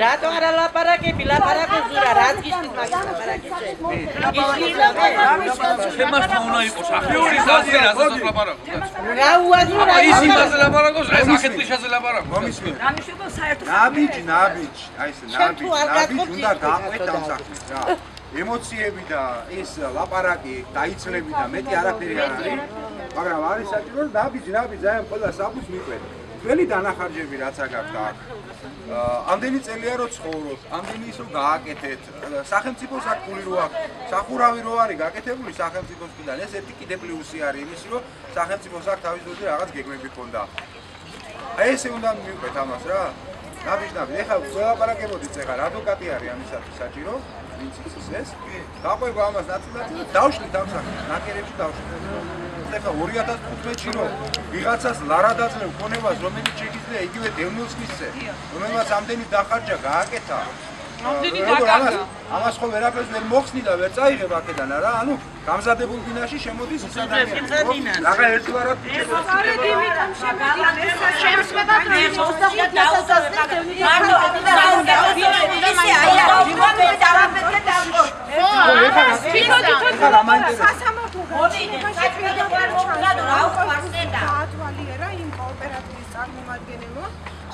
რატო არა ლაპარაკები, ლაპარაკობს რა, რაც გიშლის მაგის ლაპარაკი თემასთან უნდა იყოს აქტიური ზაზე რასაც ლაპარაკობს. რა უაზრო რა ის იმაზე ლაპარაკობს, ეს ახეთლიშაზე ლაპარაკობს. მომისმენ. რამიშობა საერთოდ ნაბიჯი, აი ეს ნაბიჯი უნდა გაყვეთ ამ საქმეს რა. ემოციები და ეს ლაპარაკი დაიცლები და მეტი არაფერი არ არის. მაგრამ არის საჭირო ნაბიჯი, აი ყველა საფუძ მიყვეთ. ძველი დანახარჯები რაც აგაქვთ აქ. ამდენი წელია რო ცხოვრობთ, ამდენი ის რო გააკეთეთ, სახელმწიფოს აქ ფული რო აქვს, სახურავი რო არის გაკეთებული სახელმწიფოსგან, ეს ერთი კიდე პლუსი არის იმისი, რომ სახელმწიფოს აქ თავისუფლად რაღაც გეგმები ქონდა. აი ესე უნდა მიყვეთ ამას რა. ნაბიჯ, ეხლა ველაპარაკებოდით ეხლა ადვოკატი არის ამისათვის საჭირო, ვინც იცის ეს. გაყვება ამას ნაწილად, დავშლით ამ საქმეს, ნაკერებში დავშლით. ეხლა 2015-ში რომ ვიღაცას ლარადაძე ქონებას რომელიც შეიძლება იგივე დევნილს მისცე, რომელმაც ამდენი დახარჯა გააკეთა. ამდენი დაკარგა. ამას ხო ვერაფერს ვერ მოხსნი და ვერ წაიღებ აქედან არა, ანუ გამზადებულ ბინაში შემოდის ის ადამიანი. რაღა ერთგვარად სწორედ იმიტომ შემოდიან ეს შემსება გაათვალიერა იმ კოოპერატივის წარმომადგენელმა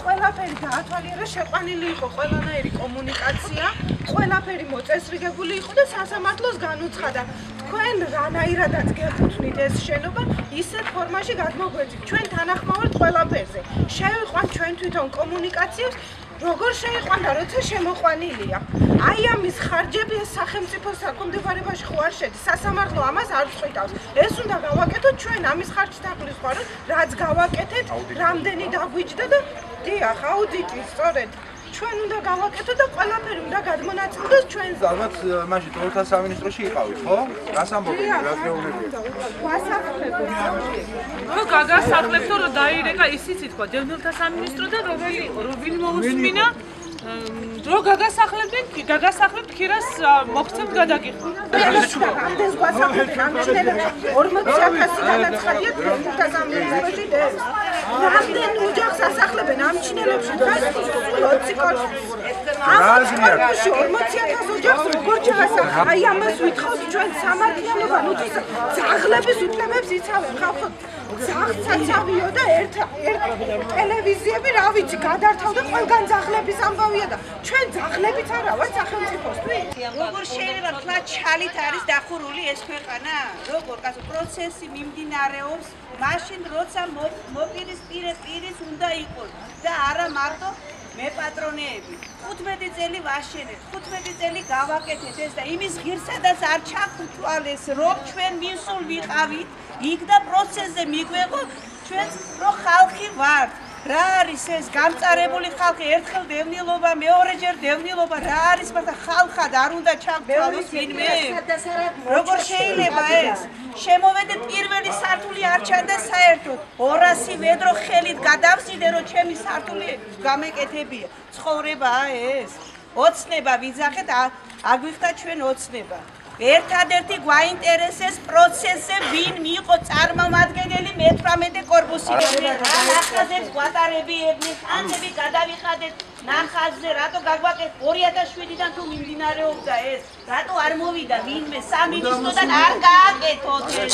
ყველაფერი გაათვალიერა შეყვანილი იყო ყველანაირი კომუნიკაცია ყველაფერი მოწესრიგებული იყო და სასამართლოს განუცხადა თქვენ რანაირადაც გეკუთვნით ეს შენობა ისეთ ფორმაში გადმოგვეძით ჩვენ თანახმოვართ ყველაფერზე შევიყვანთ ჩვენ თვითონ კომუნიკაციებს როგორ შეიყვანდა როცა შემოყვანილია აი ამის ხარჯები ეს სახელმწიფოს საკონდიფარებაში ხო არ შედის სასამართლო ამას არ წვითავს ეს უნდა გავაკეთოთ ჩვენ ამის ხარჯს დაგლისვაროთ რაც გავაკეთეთ რამდენი დაგვიჯდა და დიახ აუდიტი სწორედ ჩვენ უნდა გავაკეთოთ და ყველაფერი უნდა გადმონაწილდოს ჩვენს ალბათ მაშინ თორთა სამინისტროში იყავით ხო? რას ამბობთ? რას გეუბნებიათ? რო გაგასახლებთო რომ დაირეკა ისიც ითქვა დევნილთა სამინისტრო და ვინ მოусმინა რო გაგასახლებთ ქირას მოქცევთ გადაგიხდა. ამდენს გვასახლებთ ამჩნევებს 40,000 განაცხადია დევნილთა სამინისტროში დევს. რამდენ ოჯახს ასახლებენ ამჩნევებში დღეს 20 კოჩი. ამ 40,000 ოჯახს როგორ ჩაასახა? აი ამას ვითხოვთ ჩვენ სამართლიანობა, ნუ ძაღლების უფლებებს იცავენ ხალხო. ძაღლსაცავიო და ერთ ტელევიზიები რა ვიცი გადართავდა ყველგან ძაღლების ამბავია და ჩვენ ძაღლებიც არა ვართ სახელმწიფოსთვის. როგორ შეიძლება თქვა ჩალით არის დახურული ეს ქვეყანა? როგორ კაცო პროცესი მიმდინარეობს მაშინ როცა მოპირისპირეს უნდა იყოს და არა მარტო მე პატრონეები 15 წელი ვაშენეთ 15 წელი გავაკეთეთ ეს და იმის ღირსადაც არ ჩახუთვალეს რომ ჩვენ მისულ ვიყავით იქ და პროცესზე მიგვეღო ჩვენ რო ხალხი ვართ რა არის ეს გამწარებული ხალხი ერთხელ დევნილობა მეორეჯერ დევნილობა რა არის მაგრამ ხალხად არ უნდა ჩაგვალოს ვინმე როგორ შეიძლება ეს შემოვედე პირველი სართული არ ჩანდა საერთოდ 200 ვედრო ხელით გადავსიდე რომ ჩემი სართული გამეკეთებია ცხოვრებაა ეს ოცნება ვიძახეთ აგვიხდა ჩვენ ოცნება ერთადერთი გვაინტერესეს პროცესზე ვინ მიიღო წარმომადგენელი მე-18 კორპუსი ნახაზებს გვატარებიებდნენ ხანები გადავიხადეთ ნახაზზე რატო გაგვაკეთ 2007-დან თუ მიმდინარეობდა ეს რატო არ მოვიდა ვინმე სამინისტროდან არ გააკეთოთ ეს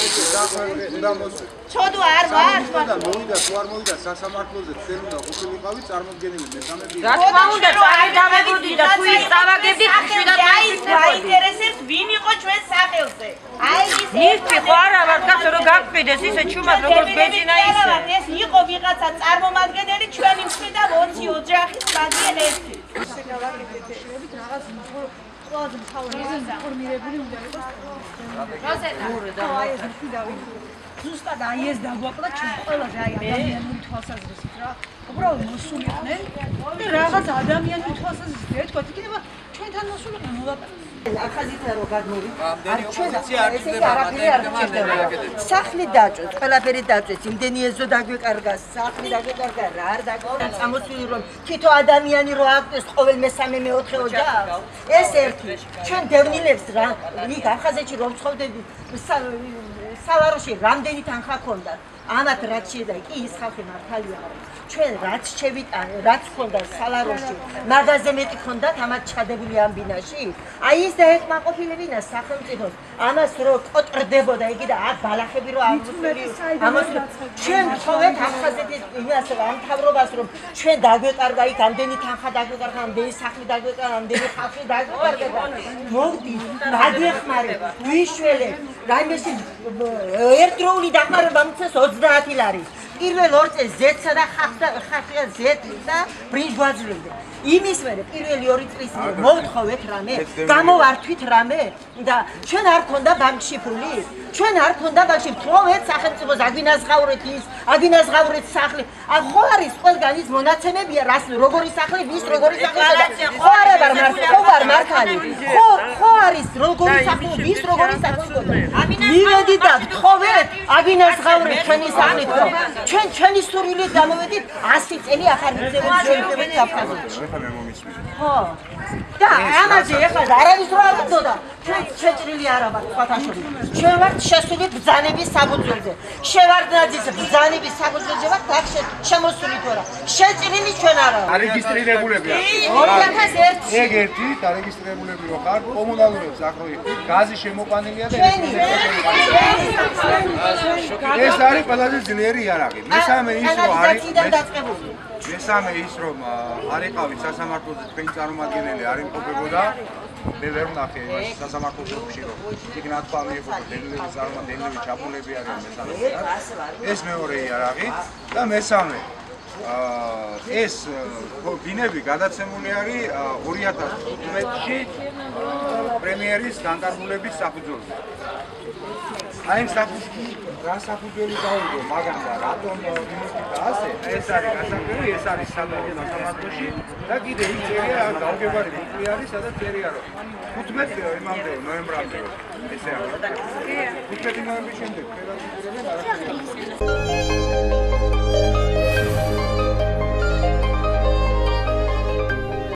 ცოდვა არ ვარ და მოვიდა თუ არ მოვიდა სასამართლოზე თქვენ უნდა ყოფილიყავით წარმოდგენილი მე-18 რა თქმა უნდა წავიდამებოდი და თუ ის წავაგებდით შვიდად აინტერესებს ვინ იყო ჩვენ სახელზე აი ის ერთი ხო არა ვარ კაცო რომ გაგყიდეს ისე ჩუმად როგორც ბენზინა ისე ეს იყო ვიღაცა წარმომადგენელი ჩვენი მშვიდა 20 ოჯახის მაგიან ერთი ესე გავაკეთეთ ეშლებით რაღაც ყველაზე მთავარი ინფორმირებული უნდა იყოს აი ეს მშვიდავი ზუსტად აი ეს დაგვაკლა ჩვენ ყველაზე აი ადამიანური თვალსაზრისით რა უბრალოდ მოსულიყვნენ და რაღაც ადამიანური თვალსაზრისით ეთქვა იქნება ჩვენთან მოსულიყვნენ მოლაპარაკე ახაზითა რო გადმოვით არ ჩვენ ესე არაფერი არ გჭირდება სახლი დაჭვეთ ყველაფერი დაჭვეთ იმდენი ეზო დაგვეკარგა სახლი დაგვეკარგა რა არ დაგვეკარგა წამოსული რომ თითო ადამიანი რო აკეთებს ყოველ მესამე მეოთხე ოჯახს ეს ერთი ჩვენ დევნილებს რა იქ ახაზეთში რომ ცხოვრდები სალაროში რამდენი თანხა ქონდა ამათ რაც შედა კი ის ხალხი მართალია არის. ჩვენ რაც შევიტანე, რაც ხონდა სალაროში, მაგაზე მეტი ხონდათ ამათ ჩადებული ამ ბინაში. აი ის და ეკმაყოფილებინა სახელმწიფოს. ამას რო კოტრდებოდა იგი და აქ ბალახები რო ამას ჩვენ თხოვეთ ახალგაზრდების იმას ამ მთავრობას რომ ჩვენ დაგვეკარგა იქ ამდენი თანხა დაგვეკარგა, ამდენი სახლი დაგვეკარგა, ამდენი ხალხი დაგვეკარგა. მოვდი, დაგეხმარე, ვიშველე, რაიმეში ერთდროული დახმარება მიცეს 30 ლარი. პირველ 2 წელს ზეთსა და ხალხია ზეთი და ბრინჯ გვაძლევდნენ. იმის მერე პირველი 2 წლის მოვთხოვეთ რამე, გამოვართვით რამე და ჩვენ არ ქონდა ბანკში ფული. ჩვენ არ ქონდა ბანკში, თხოვეთ სახელმწიფოს აგინაზღავრეთ ის, აგინაზღავრეთ სახლი. ხო არის ყველგან ის მონაცემებია, რას როგორი სახლი, ვის როგორი სახლი და ხო არა ვარ მართალი. ხო არის როგორი სახლი, ვის როგორი სახლი და მივედი და თხოვეთ აგინაზღავრეთ ჩვენი სახლი და ჩვენ ჩვენი სურვილით გამოვედით 100 წელი ახალ მიზნებით აფხაზეთში. ხო. და ამაზე ეხლა არავის რო არ უდოდა. ჩვენ შეჭრილი არა ვართ სხვათა შორის. ჩვენ ვართ შესული ბრძანების საფუძველზე. შევარდნაძის ბრძანების საფუძველზე ვართ აქ შემოსული თორა. შეჭრილი ჩვენ არა ვართ. არეგისტრირებულებია. 2001-ში. ეგ ერთი დარეგისტრირებულები რო ხარ, კომუნალურებს ახოვი. გაზი შემოყვანილია და ეს არის ყველაზე ძლიერი იარაღი. მესამე ის რომ არის მესამე ის რომ არ იყავით სასამართლოზე თქვენი წარმომადგენელი არ იმყოფებოდა მე ვერ ვნახე იმას სასამართლოს ოფისში რომ იქ ნათქვამი იყო რომ დეილები წარმომადგენლები ჩაფულები არიან მესამე ეს მეორე იარაღი და მესამე ეს ბინები გადაცემული არის 2015-ში პრემიერის განკარგულების საფუძველზე. აი რა საფუძველი დაუდგო მაგან და რატომ მინისტრი და ასე ეს არის გასაკვირი ეს არის სასამართლოში და კიდე იქ წერია გავგებარი ბუკლი არის სადაც წერია რომ 15 იმამდე ნოემბრამდე ესე არის 15 ნოემბრის შემდეგ ფედერალური არაფერი